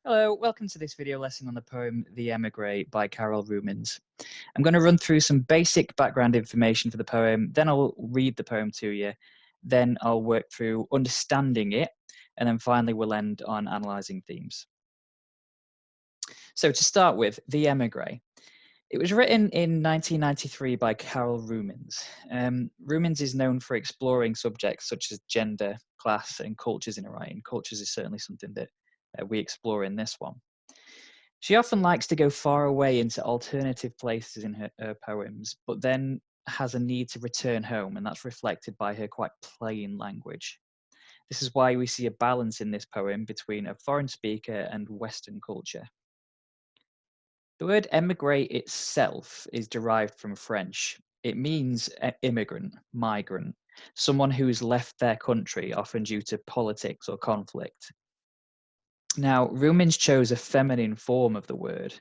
Hello, welcome to this video lesson on the poem The Emigrée by Carol Rumens. I'm going to run through some basic background information for the poem, then I'll read the poem to you, then I'll work through understanding it, and then finally we'll end on analysing themes. So to start with, The Emigrée. It was written in 1993 by Carol Rumens. Rumens is known for exploring subjects such as gender, class, and cultures in her writing. Cultures is certainly something that we explore in this one. She often likes to go far away into alternative places in her poems, but then has a need to return home, and that's reflected by her quite plain language. This is why we see a balance in this poem between a foreign speaker and Western culture. The word émigré itself is derived from French. It means immigrant, migrant, someone who's left their country, often due to politics or conflict. Now, Rumens chose a feminine form of the word,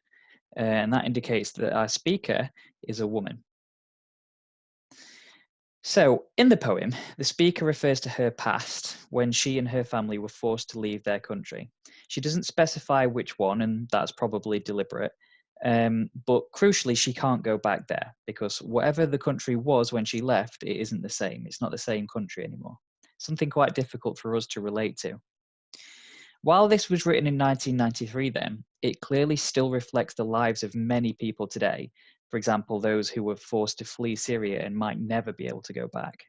and that indicates that our speaker is a woman. So, in the poem, the speaker refers to her past when she and her family were forced to leave their country. She doesn't specify which one, and that's probably deliberate. But crucially, she can't go back there because whatever the country was when she left, it isn't the same. It's not the same country anymore. Something quite difficult for us to relate to. While this was written in 1993 then, it clearly still reflects the lives of many people today. For example, those who were forced to flee Syria and might never be able to go back.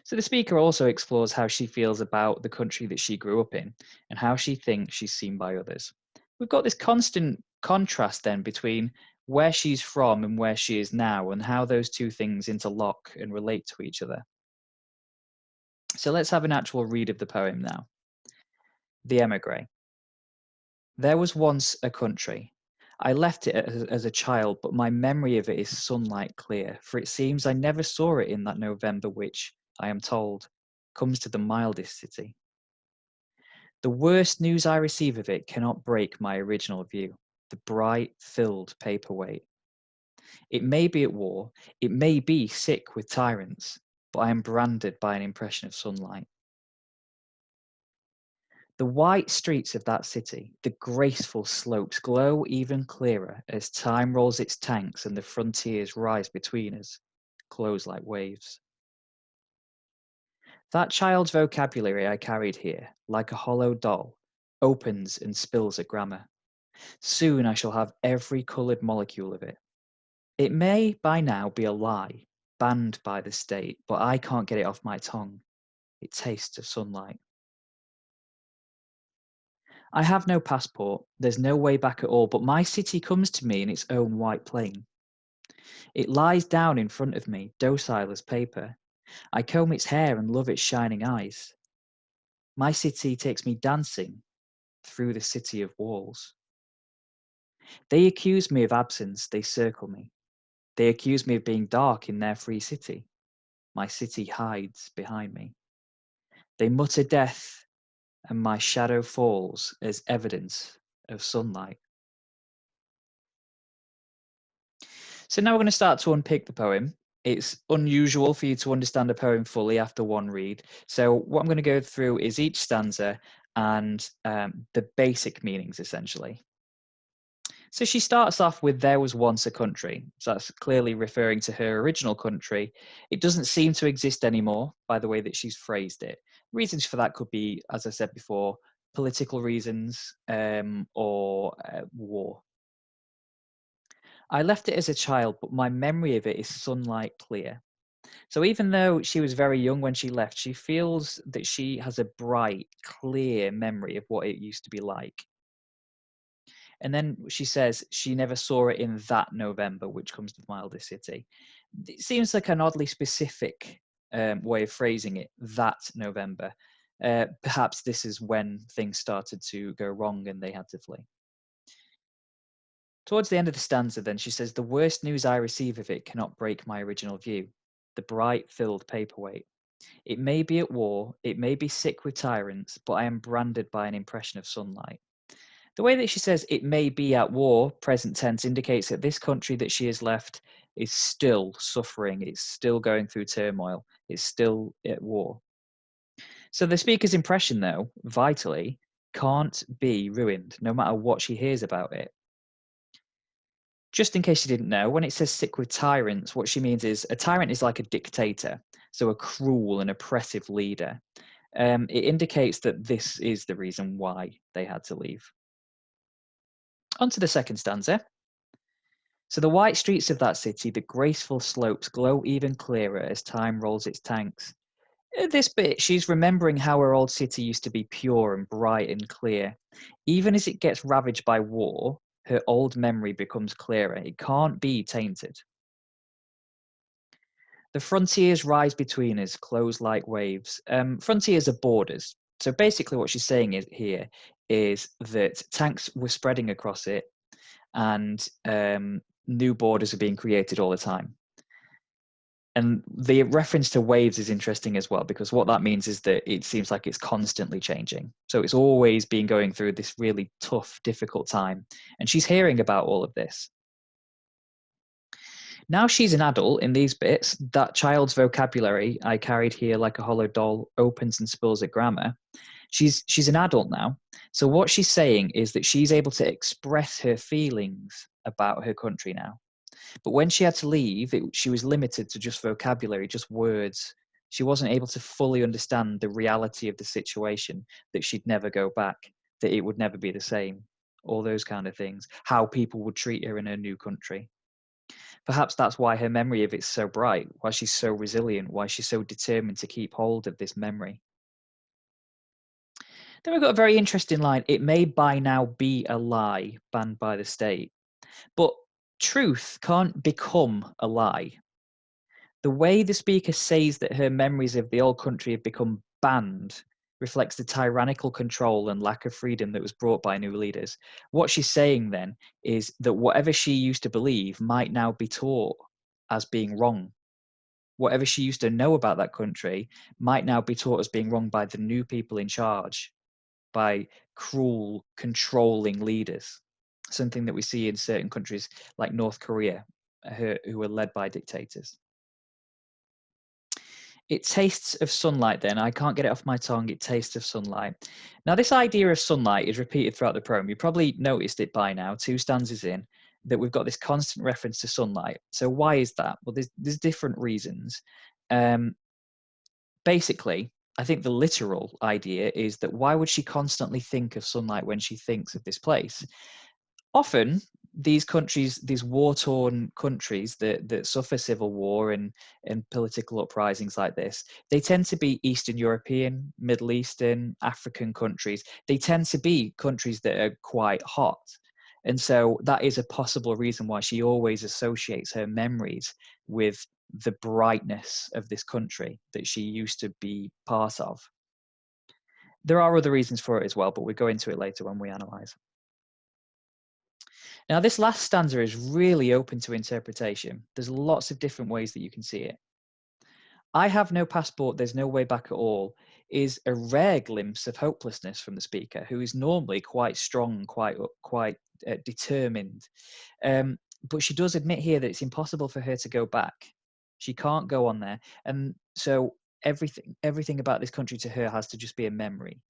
So the speaker also explores how she feels about the country that she grew up in and how she thinks she's seen by others. We've got this constant contrast then between where she's from and where she is now and how those two things interlock and relate to each other. So let's have an actual read of the poem now. The Emigrée. There was once a country. I left it as a child, but my memory of it is sunlight clear, for it seems I never saw it in that November which, I am told, comes to the mildest city. The worst news I receive of it cannot break my original view, the bright, filled paperweight. It may be at war, it may be sick with tyrants, but I am branded by an impression of sunlight. The white streets of that city, the graceful slopes, glow even clearer as time rolls its tanks and the frontiers rise between us, close like waves. That child's vocabulary I carried here, like a hollow doll, opens and spills at grammar. Soon I shall have every coloured molecule of it. It may by now be a lie, banned by the state, but I can't get it off my tongue. It tastes of sunlight. I have no passport, there's no way back at all, but my city comes to me in its own white plane. It lies down in front of me, docile as paper. I comb its hair and love its shining eyes. My city takes me dancing through the city of walls. They accuse me of absence, they circle me. They accuse me of being dark in their free city. My city hides behind me. They mutter death, and my shadow falls as evidence of sunlight. So now we're going to start to unpick the poem. It's unusual for you to understand a poem fully after one read. So what I'm going to go through is each stanza and the basic meanings, essentially. So she starts off with "there was once a country." So that's clearly referring to her original country. It doesn't seem to exist anymore by the way that she's phrased it. Reasons for that could be, as I said before, political reasons or war. I left it as a child, but my memory of it is sunlight clear. So even though she was very young when she left, she feels that she has a bright, clear memory of what it used to be like. And then she says she never saw it in that November, which comes to the mildest city. It seems like an oddly specific way of phrasing it, that November. Perhaps this is when things started to go wrong and they had to flee. Towards the end of the stanza, then, she says, "The worst news I receive of it cannot break my original view, the bright, filled paperweight. It may be at war, it may be sick with tyrants, but I am branded by an impression of sunlight." The way that she says "it may be at war," present tense, indicates that this country that she has left is still suffering, it's still going through turmoil, it's still at war. So the speaker's impression, though, vitally, can't be ruined, no matter what she hears about it. Just in case you didn't know, when it says sick with tyrants, what she means is a tyrant is like a dictator, so a cruel and oppressive leader. It indicates that this is the reason why they had to leave. On to the second stanza. So the white streets of that city, the graceful slopes glow even clearer as time rolls its tanks. This bit, she's remembering how her old city used to be pure and bright and clear. Even as it gets ravaged by war, her old memory becomes clearer. It can't be tainted. The frontiers rise between us, close like waves. Frontiers are borders. So basically what she's saying is that tanks were spreading across it, and new borders are being created all the time. And the reference to waves is interesting as well, because what that means is that it seems like it's constantly changing. So it's always been going through this really tough, difficult time. And she's hearing about all of this. Now she's an adult in these bits. That child's vocabulary I carried here like a hollow doll opens and spills at grammar. She's an adult now. So what she's saying is that she's able to express her feelings about her country now. But when she had to leave, she was limited to just vocabulary, just words. She wasn't able to fully understand the reality of the situation, that she'd never go back, that it would never be the same, all those kind of things, how people would treat her in her new country. Perhaps that's why her memory of it's so bright, why she's so resilient, why she's so determined to keep hold of this memory. Then we've got a very interesting line. It may by now be a lie banned by the state. But truth can't become a lie. The way the speaker says that her memories of the old country have become banned reflects the tyrannical control and lack of freedom that was brought by new leaders. What she's saying then is that whatever she used to believe might now be taught as being wrong. Whatever she used to know about that country might now be taught as being wrong by the new people in charge, by cruel, controlling leaders. Something that we see in certain countries like North Korea, who are led by dictators. It tastes of sunlight then. I can't get it off my tongue. It tastes of sunlight. Now, this idea of sunlight is repeated throughout the poem. You probably noticed it by now, 2 stanzas in, that we've got this constant reference to sunlight. So why is that? Well, there's different reasons. Basically, I think the literal idea is that why would she constantly think of sunlight when she thinks of this place? Often these countries, these war-torn countries that suffer civil war and political uprisings like this, they tend to be Eastern European, Middle Eastern, African countries. They tend to be countries that are quite hot. And so that is a possible reason why she always associates her memories with the brightness of this country that she used to be part of. There are other reasons for it as well, but we'll go into it later when we analyze. Now, this last stanza is really open to interpretation. There's lots of different ways that you can see it. I have no passport, there's no way back at all, is a rare glimpse of hopelessness from the speaker, who is normally quite strong, quite determined. But she does admit here that it's impossible for her to go back. She can't go on there. And so everything about this country to her has to just be a memory.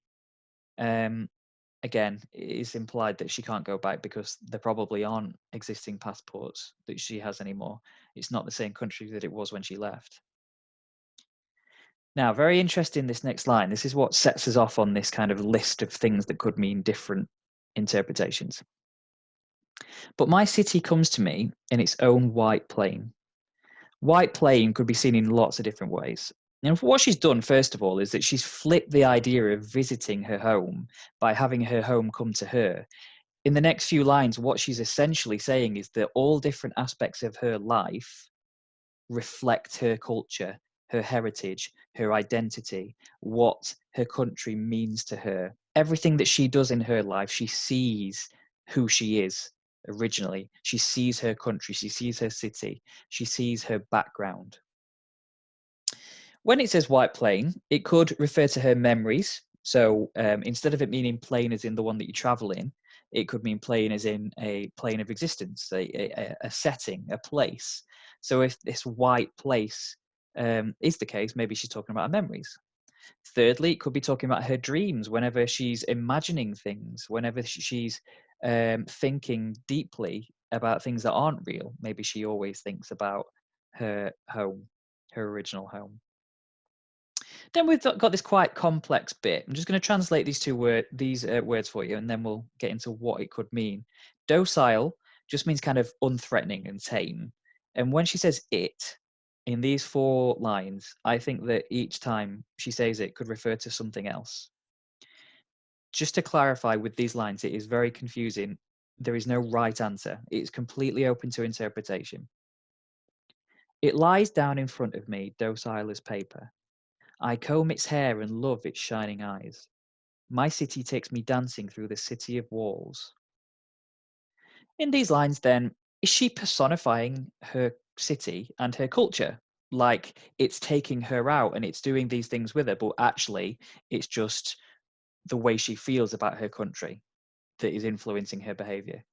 Again, it is implied that she can't go back because there probably aren't existing passports that she has anymore. It's not the same country that it was when she left. Now, very interesting, this next line. This is what sets us off on this kind of list of things that could mean different interpretations. But my city comes to me in its own white plain. White plain could be seen in lots of different ways. And what she's done, first of all, is that she's flipped the idea of visiting her home by having her home come to her. In the next few lines, what she's essentially saying is that all different aspects of her life reflect her culture, her heritage, her identity, what her country means to her. Everything that she does in her life, she sees who she is originally. She sees her country, she sees her city, she sees her background. When it says white plain, it could refer to her memories. So instead of it meaning plane as in the one that you travel in, it could mean plane as in a plane of existence, a setting, a place. So if this white place is the case, maybe she's talking about her memories. Thirdly, it could be talking about her dreams whenever she's imagining things, whenever she's thinking deeply about things that aren't real. Maybe she always thinks about her home, her original home. Then we've got this quite complex bit. I'm just going to translate these words for you, and then we'll get into what it could mean. Docile just means kind of unthreatening and tame. And when she says it in these 4 lines, I think that each time she says it could refer to something else. Just to clarify with these lines, it is very confusing. There is no right answer. It's completely open to interpretation. It lies down in front of me, docile as paper. I comb its hair and love its shining eyes. My city takes me dancing through the city of walls. In these lines, then, is she personifying her city and her culture? Like it's taking her out and it's doing these things with her, but actually it's just the way she feels about her country that is influencing her behavior.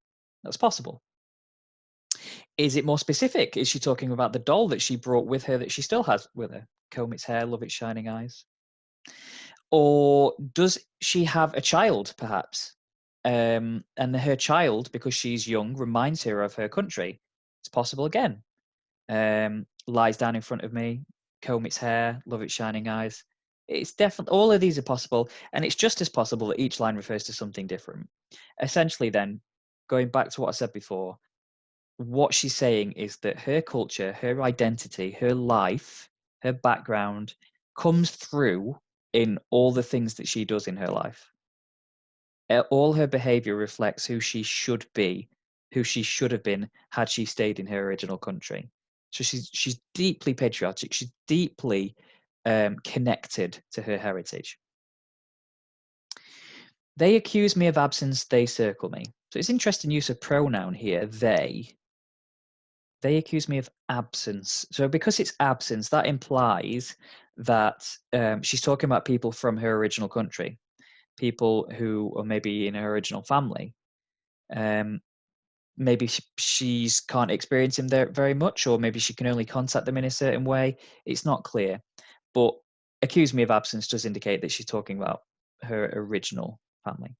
That's possible. Is it more specific? Is she talking about the doll that she brought with her that she still has with her? Comb its hair, love its shining eyes. Or does she have a child, perhaps? And her child, because she's young, reminds her of her country. It's possible again. Lies down in front of me, comb its hair, love its shining eyes. It's definitely, all of these are possible, and it's just as possible that each line refers to something different. Essentially, then, going back to what I said before, what she's saying is that her culture, her identity, her life, her background comes through in all the things that she does in her life. All her behavior reflects who she should be, who she should have been had she stayed in her original country. So she's deeply patriotic. She's deeply connected to her heritage. They accuse me of absence. They circle me. So it's interesting use of pronoun here. They accuse me of absence. So because it's absence, that implies that she's talking about people from her original country, people who are maybe in her original family. Maybe she's can't experience him there very much, or maybe she can only contact them in a certain way. It's not clear. But accuse me of absence does indicate that she's talking about her original family.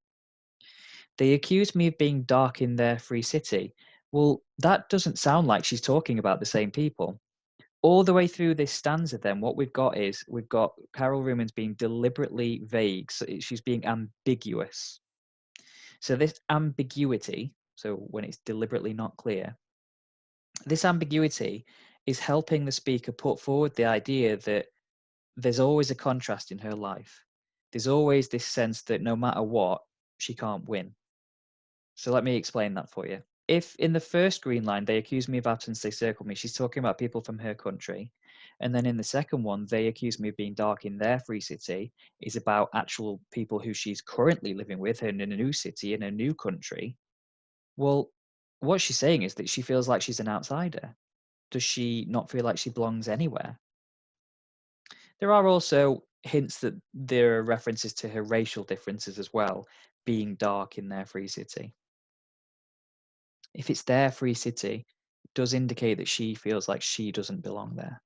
They accuse me of being dark in their free city. Well, that doesn't sound like she's talking about the same people. All the way through this stanza, then, what we've got Carol Rumens being deliberately vague. So she's being ambiguous. So this ambiguity, so when it's deliberately not clear, this ambiguity is helping the speaker put forward the idea that there's always a contrast in her life. There's always this sense that no matter what, she can't win. So let me explain that for you. If in the first green line, they accuse me of absence, they circle me, she's talking about people from her country. And then in the second one, they accuse me of being dark in their free city, is about actual people who she's currently living with in a new city, in a new country. Well, what she's saying is that she feels like she's an outsider. Does she not feel like she belongs anywhere? There are also hints that there are references to her racial differences as well, being dark in their free city. If it's their free city, it does indicate that she feels like she doesn't belong there.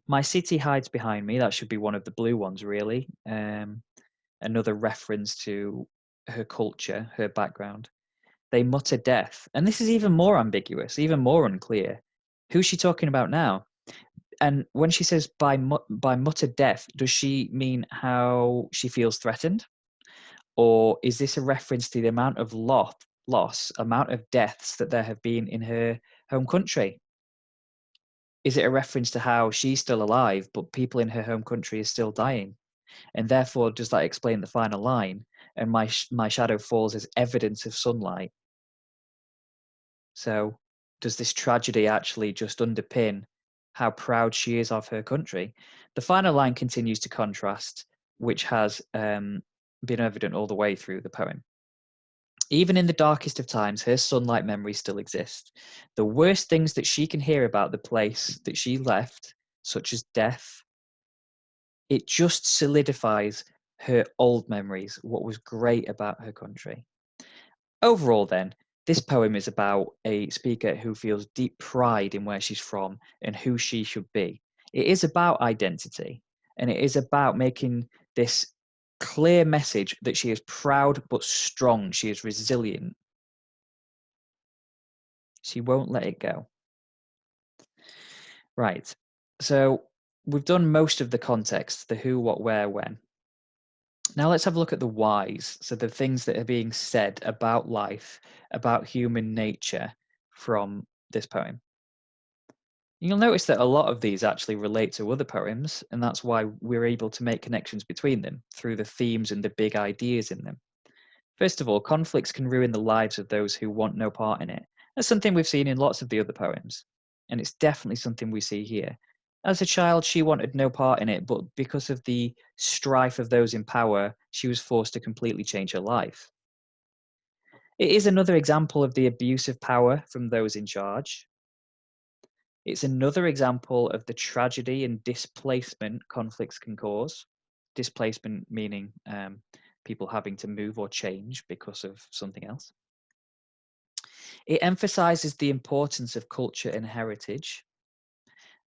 My city hides behind me. That should be one of the blue ones, really. Another reference to her culture, her background. They mutter death. And this is even more ambiguous, even more unclear. Who's she talking about now? And when she says by muttered death, does she mean how she feels threatened? Or is this a reference to the amount of loss, amount of deaths that there have been in her home country? Is it a reference to how she's still alive, but people in her home country are still dying? And therefore, does that explain the final line? And my shadow falls as evidence of sunlight. So does this tragedy actually just underpin how proud she is of her country? The final line continues to contrast, which has been evident all the way through the poem. Even in the darkest of times, her sunlight memories still exist. The worst things that she can hear about the place that she left, such as death, it just solidifies her old memories, what was great about her country. Overall, then, this poem is about a speaker who feels deep pride in where she's from and who she should be. It is about identity, And it is about making this clear message that she is proud but strong. She is resilient. She won't let it go. Right. So we've done most of the context, the who, what, where, when. Now let's have a look at the whys. So the things that are being said about life, about human nature from this poem. You'll notice that a lot of these actually relate to other poems, and that's why we're able to make connections between them through the themes and the big ideas in them. First of all, conflicts can ruin the lives of those who want no part in it. That's something we've seen in lots of the other poems, and it's definitely something we see here. As a child, she wanted no part in it, but because of the strife of those in power, she was forced to completely change her life. It is another example of the abuse of power from those in charge. It's another example of the tragedy and displacement conflicts can cause. Displacement meaning people having to move or change because of something else. It emphasizes the importance of culture and heritage,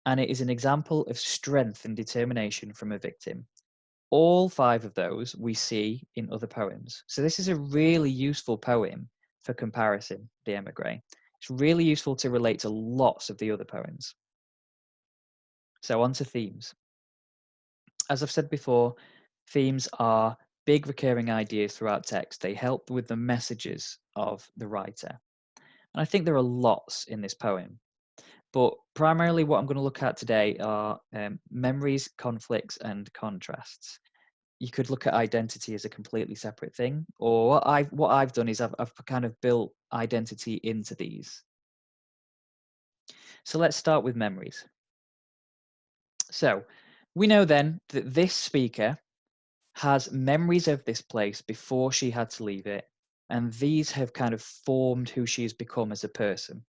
and it is an example of strength and determination from a victim. All 5 of those we see in other poems. So this is a really useful poem for comparison, the Emigrée. It's really useful to relate to lots of the other poems. So on to themes. As I've said before, themes are big recurring ideas throughout text. They help with the messages of the writer. And I think there are lots in this poem. But primarily what I'm going to look at today are memories, conflicts, and contrasts. You could look at identity as a completely separate thing, or what I've done is I've kind of built identity into these. So let's start with memories. So we know then that this speaker has memories of this place before she had to leave it, and these have kind of formed who she has become as a person.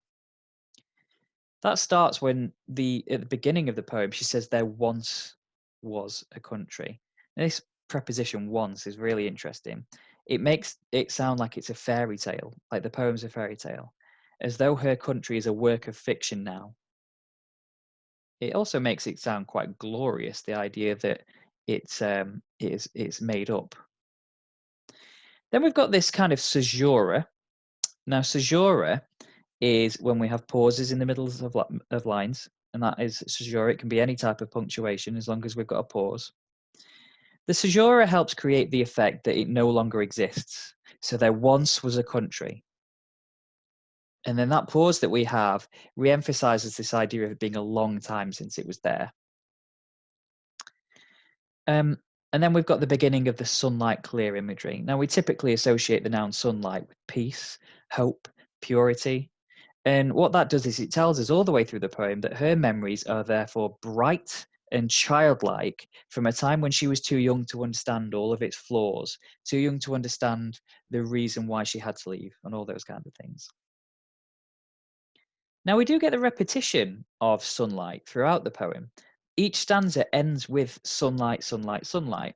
That starts when at the beginning of the poem she says there once was a country. Now, this preposition once is really interesting. It makes it sound like it's a fairy tale, like the poem's a fairy tale, as though her country is a work of fiction now. It also makes it sound quite glorious, the idea that it's made up. Then we've got this kind of caesura. Now, caesura is when we have pauses in the middle of lines, and that is caesura. It can be any type of punctuation as long as we've got a pause. The caesura helps create the effect that it no longer exists. So there once was a country. And then that pause that we have re-emphasizes this idea of it being a long time since it was there. And then we've got the beginning of the sunlight clear imagery. Now, we typically associate the noun sunlight with peace, hope, purity. And what that does is it tells us all the way through the poem that her memories are therefore bright and childlike from a time when she was too young to understand all of its flaws, too young to understand the reason why she had to leave and all those kind of things. Now, we do get the repetition of sunlight throughout the poem. Each stanza ends with sunlight, sunlight, sunlight.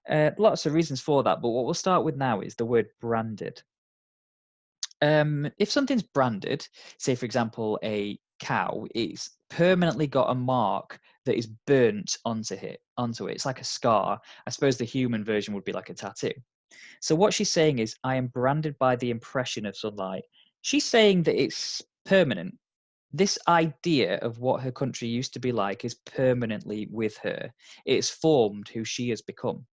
Lots of reasons for that, but what we'll start with now is the word branded. If something's branded, say for example a cow, it's permanently got a mark that is burnt onto it. It's like a scar. I suppose the human version would be like a tattoo. So what she's saying is, I am branded by the impression of sunlight. She's saying that it's permanent. This idea of what her country used to be like is permanently with her. It's formed who she has become.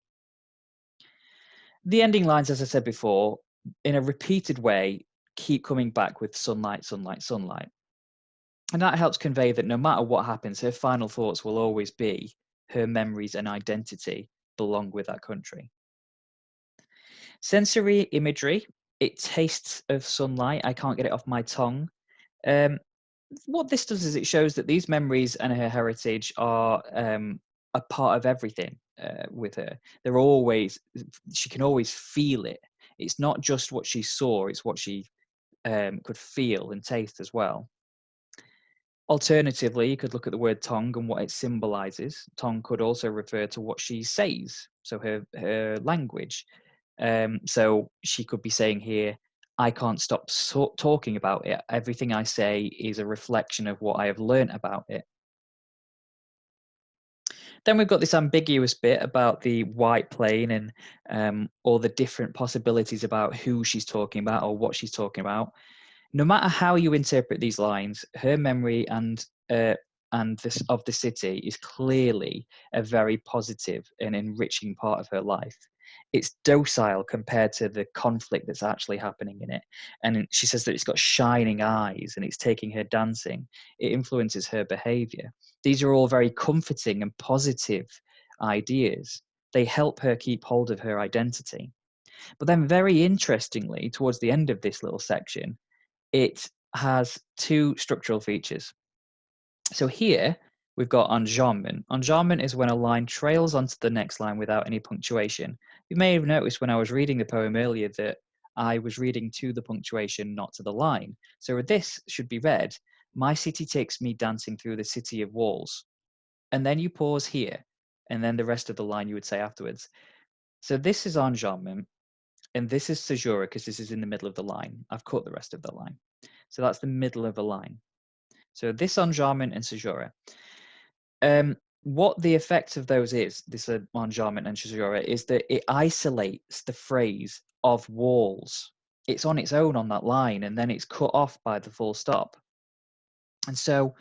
The ending lines, as I said before, in a repeated way, keep coming back with sunlight, sunlight, sunlight. And that helps convey that no matter what happens, her final thoughts will always be her memories and identity belong with that country. Sensory imagery, it tastes of sunlight. I can't get it off my tongue. What this does is it shows that these memories and her heritage are a part of everything with her. She can always feel it. It's not just what she saw, it's what she could feel and taste as well. Alternatively, you could look at the word tongue and what it symbolizes. Tongue could also refer to what she says, so her language. So she could be saying here, I can't stop talking about it. Everything I say is a reflection of what I have learned about it. Then we've got this ambiguous bit about the white plane and all the different possibilities about who she's talking about or what she's talking about. No matter how you interpret these lines, her memory and this of the city is clearly a very positive and enriching part of her life. It's docile compared to the conflict that's actually happening in it. And she says that it's got shining eyes and it's taking her dancing. It influences her behavior. These are all very comforting and positive ideas. They help her keep hold of her identity. But then, very interestingly, towards the end of this little section, it has two structural features. So here we've got enjambment. Enjambment is when a line trails onto the next line without any punctuation. You may have noticed when I was reading the poem earlier that I was reading to the punctuation, not to the line. So this should be read, "My city takes me dancing through the city of walls." And then you pause here, and then the rest of the line you would say afterwards. So this is enjambment, and this is caesura because this is in the middle of the line. I've cut the rest of the line. So that's the middle of a line. So this enjambment and caesura. What the effect of those is, this enjambment and caesura, is that it isolates the phrase of walls. It's on its own on that line, and then it's cut off by the full stop. And so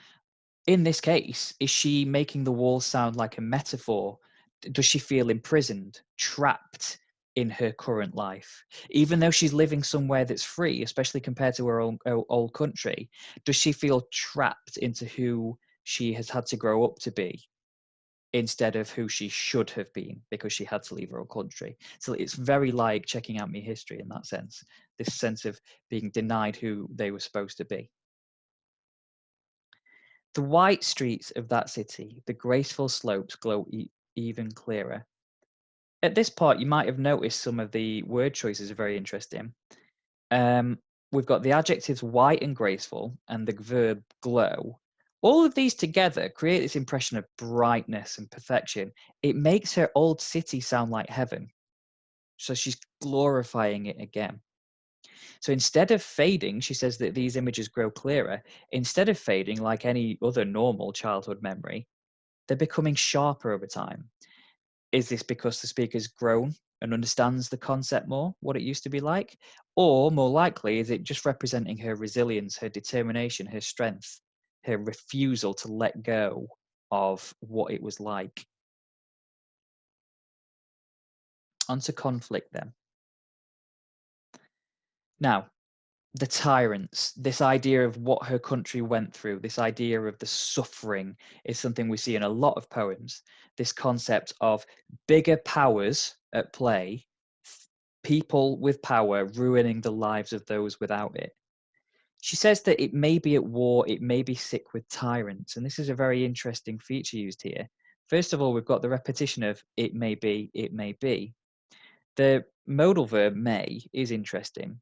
in this case, is she making the walls sound like a metaphor? Does she feel imprisoned, trapped in her current life? Even though she's living somewhere that's free, especially compared to her old country, does she feel trapped into who she has had to grow up to be instead of who she should have been because she had to leave her old country? So it's very like checking out me history in that sense, this sense of being denied who they were supposed to be. The white streets of that city, the graceful slopes glow even clearer. At this part, you might have noticed some of the word choices are very interesting. Um, we've got the adjectives white and graceful and the verb glow. All of these together create this impression of brightness and perfection. It makes her old city sound like heaven. So she's glorifying it again. So instead of fading, she says that these images grow clearer. Instead of fading like any other normal childhood memory, they're becoming sharper over time. Is this because the speaker's grown and understands the concept more, what it used to be like? Or more likely, is it just representing her resilience, her determination, her strength, her refusal to let go of what it was like? Onto conflict then. Now, the tyrants, this idea of what her country went through, this idea of the suffering is something we see in a lot of poems. This concept of bigger powers at play, people with power ruining the lives of those without it. She says that it may be at war, it may be sick with tyrants. And this is a very interesting feature used here. First of all, we've got the repetition of it may be, it may be. The modal verb may is interesting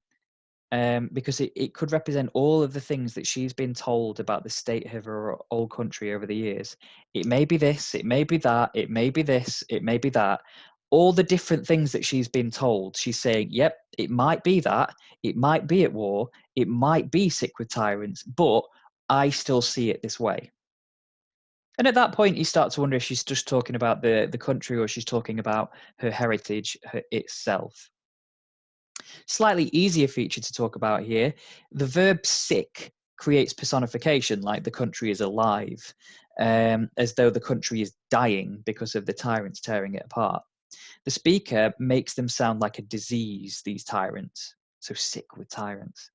because it could represent all of the things that she's been told about the state of her old country over the years. It may be this, it may be that, it may be this, it may be that. All the different things that she's been told, she's saying, yep, it might be that, it might be at war, it might be sick with tyrants, but I still see it this way. And at that point, you start to wonder if she's just talking about the country or she's talking about her heritage itself. Slightly easier feature to talk about here, the verb sick creates personification, like the country is alive, as though the country is dying because of the tyrants tearing it apart. The speaker makes them sound like a disease, these tyrants, so sick with tyrants,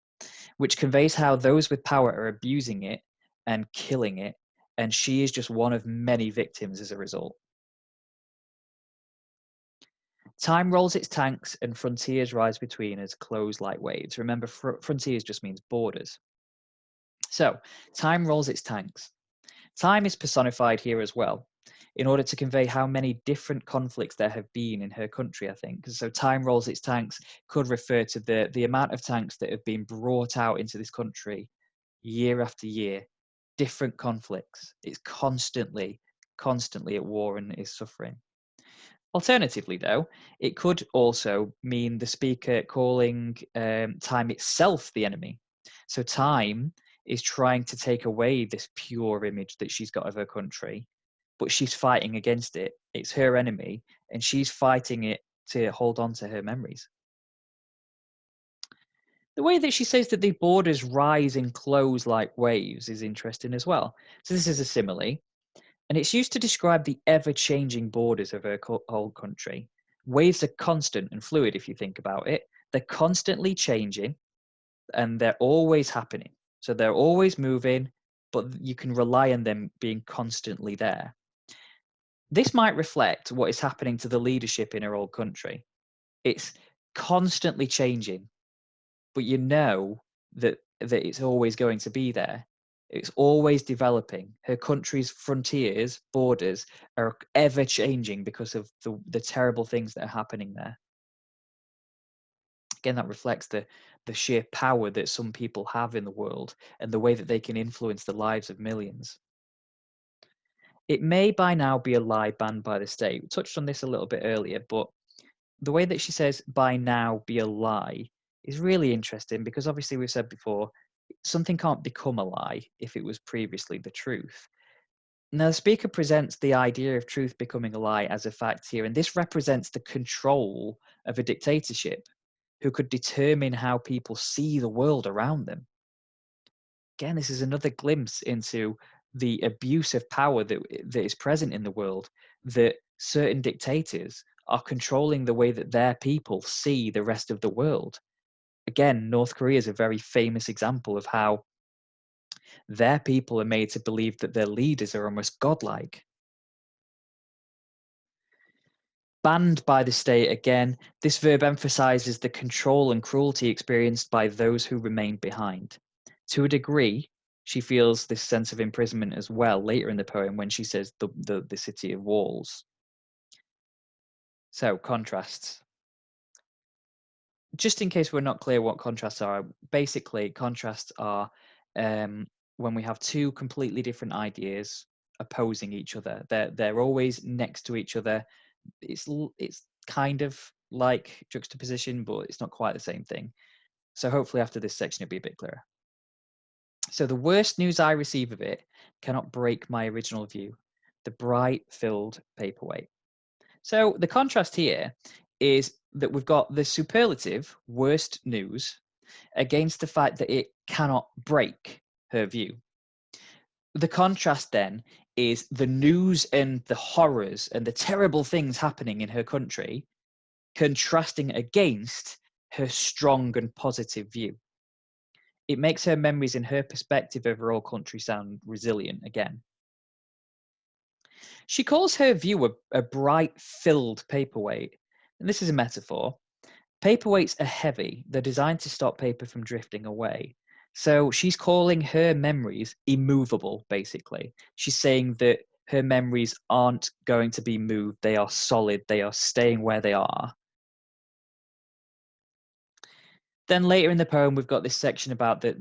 which conveys how those with power are abusing it and killing it, and she is just one of many victims as a result. Time rolls its tanks and frontiers rise between us, close like waves. Remember, frontiers just means borders. So, time rolls its tanks. Time is personified here as well, in order to convey how many different conflicts there have been in her country, I think. So, time rolls its tanks could refer to the amount of tanks that have been brought out into this country year after year, different conflicts. It's constantly at war and is suffering. Alternatively, though, it could also mean the speaker calling time itself the enemy. So time is trying to take away this pure image that she's got of her country but she's fighting against it. It's her enemy, and she's fighting it to hold on to her memories. The way that she says that the borders rise and close like waves is interesting as well. So this is a simile, and it's used to describe the ever-changing borders of her whole country. Waves are constant and fluid if you think about it. They're constantly changing, and they're always happening. So they're always moving, but you can rely on them being constantly there. This might reflect what is happening to the leadership in her old country. It's constantly changing, but you know that it's always going to be there. It's always developing. Her country's frontiers, borders, are ever changing because of the terrible things that are happening there. Again, that reflects the sheer power that some people have in the world and the way that they can influence the lives of millions. It may by now be a lie banned by the state. We touched on this a little bit earlier, but the way that she says by now be a lie is really interesting because obviously we've said before, something can't become a lie if it was previously the truth. Now, the speaker presents the idea of truth becoming a lie as a fact here, and this represents the control of a dictatorship who could determine how people see the world around them. Again, this is another glimpse into the abuse of power that is present in the world, that certain dictators are controlling the way that their people see the rest of the world. Again, North Korea is a very famous example of how their people are made to believe that their leaders are almost godlike. Banned by the state, again, this verb emphasizes the control and cruelty experienced by those who remain behind. To a degree, she feels this sense of imprisonment as well later in the poem when she says the city of walls. So, contrasts. Just in case we're not clear what contrasts are, basically contrasts are when we have two completely different ideas opposing each other. They're always next to each other. It's kind of like juxtaposition, but it's not quite the same thing. So hopefully after this section it'll be a bit clearer. So the worst news I receive of it cannot break my original view. The bright filled paperweight. So the contrast here is that we've got the superlative worst news against the fact that it cannot break her view. The contrast then is the news and the horrors and the terrible things happening in her country contrasting against her strong and positive view. It makes her memories and her perspective of her old country sound resilient again. She calls her view a bright filled paperweight, and this is a metaphor. Paperweights are heavy. They're designed to stop paper from drifting away. So she's calling her memories immovable, basically. She's saying that her memories aren't going to be moved. They are solid. They are staying where they are. Then later in the poem, we've got this section about the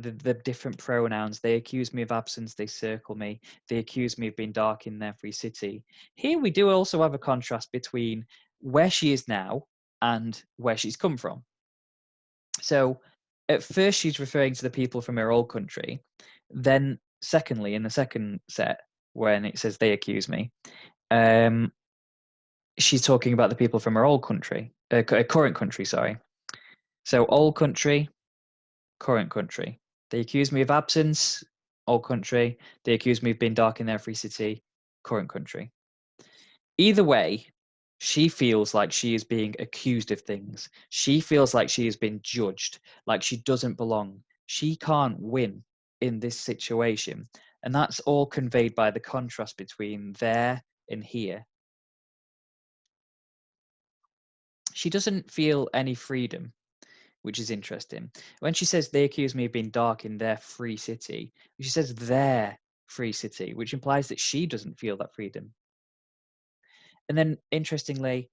different pronouns. They accuse me of absence. They circle me. They accuse me of being dark in their free city. Here we do also have a contrast between where she is now and where she's come from. So at first she's referring to the people from her old country. Then secondly, in the second set, when it says they accuse me, she's talking about the people from her old country, current country, sorry. So old country, current country. They accuse me of absence, old country. They accuse me of being dark in their free city, current country. Either way, she feels like she is being accused of things. She feels like she has been judged, like she doesn't belong. She can't win in this situation. And that's all conveyed by the contrast between there and here. She doesn't feel any freedom, which is interesting. When she says they accuse me of being dark in their free city, she says their free city, which implies that she doesn't feel that freedom. And then interestingly,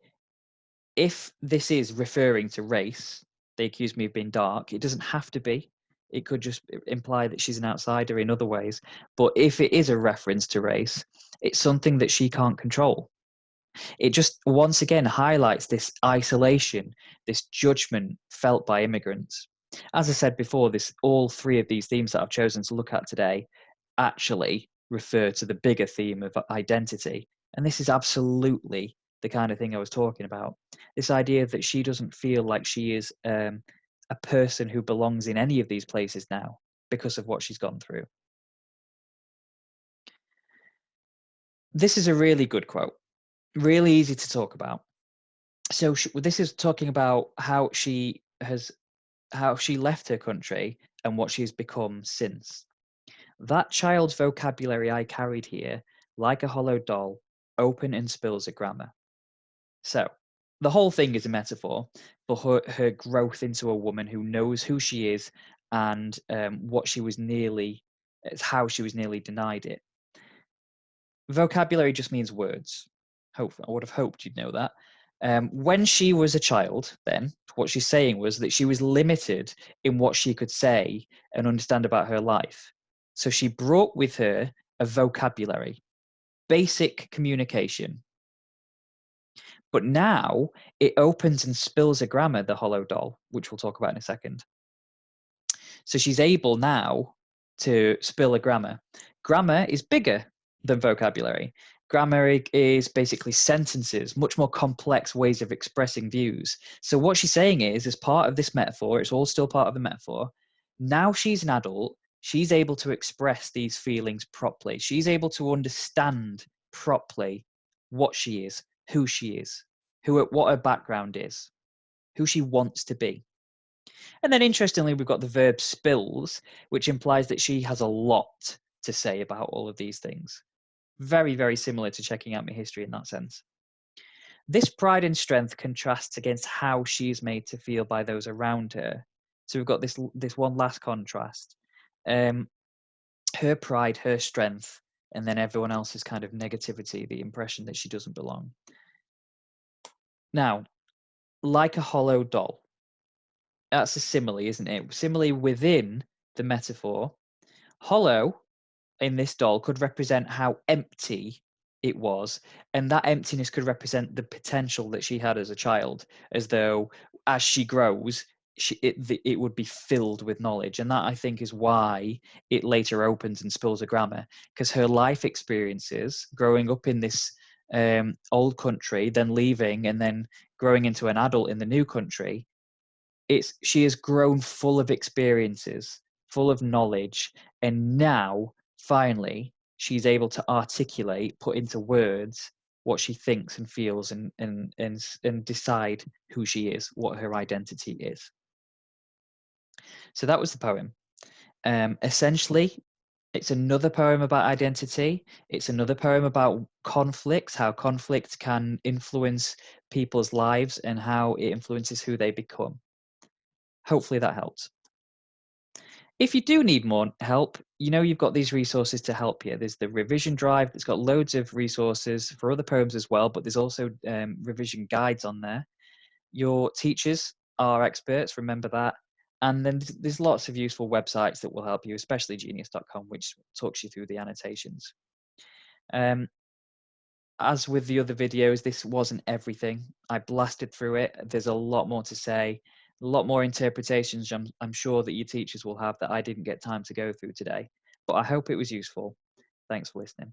if this is referring to race, they accuse me of being dark, it doesn't have to be. It could just imply that she's an outsider in other ways. But if it is a reference to race, it's something that she can't control. It just once again highlights this isolation, this judgment felt by immigrants. As I said before, all three of these themes that I've chosen to look at today actually refer to the bigger theme of identity. And this is absolutely the kind of thing I was talking about. This idea that she doesn't feel like she is a person who belongs in any of these places now because of what she's gone through. This is a really good quote, really easy to talk about. So this is talking about how she left her country and what she's become since. That child's vocabulary I carried here, like a hollow doll, open and spills of grammar. So the whole thing is a metaphor for her growth into a woman who knows who she is and what she was nearly, it's how she was nearly denied it. Vocabulary just means words. I would have hoped you'd know that. When she was a child, then what she's saying was that she was limited in what she could say and understand about her life. So she brought with her a vocabulary, basic communication. But now it opens and spills a grammar, the hollow doll, which we'll talk about in a second. So she's able now to spill a grammar. Grammar is bigger than vocabulary. Grammar is basically sentences, much more complex ways of expressing views. So what she's saying is, as part of this metaphor, it's all still part of the metaphor. Now she's an adult. She's able to express these feelings properly. She's able to understand properly what she is, who she is, what her background is, who she wants to be. And then interestingly, we've got the verb spills, which implies that she has a lot to say about all of these things. Very, very similar to checking out my history in that sense. This pride and strength contrasts against how she's made to feel by those around her. So we've got this one last contrast. Her pride, her strength, and then everyone else's kind of negativity, the impression that she doesn't belong. Now, like a hollow doll. That's a simile, isn't it? Simile within the metaphor. Hollow in this doll could represent how empty it was, and that emptiness could represent the potential that she had as a child, as though as she grows, it would be filled with knowledge. And that, I think, is why it later opens and spills a grammar, because her life experiences growing up in this old country, then leaving, and then growing into an adult in the new country, she has grown full of experiences, full of knowledge, and now finally she's able to articulate, put into words what she thinks and feels, and decide who she is, what her identity is. So that was the poem. Essentially, it's another poem about identity. It's another poem about conflicts, how conflict can influence people's lives and how it influences who they become. Hopefully that helps. If you do need more help, you've got these resources to help you. There's the revision drive that's got loads of resources for other poems as well, but there's also revision guides on there. Your teachers are experts, remember that. And then there's lots of useful websites that will help you, especially genius.com, which talks you through the annotations. As with the other videos, this wasn't everything. I blasted through it. There's a lot more to say, a lot more interpretations I'm sure that your teachers will have that I didn't get time to go through today. But I hope it was useful. Thanks for listening.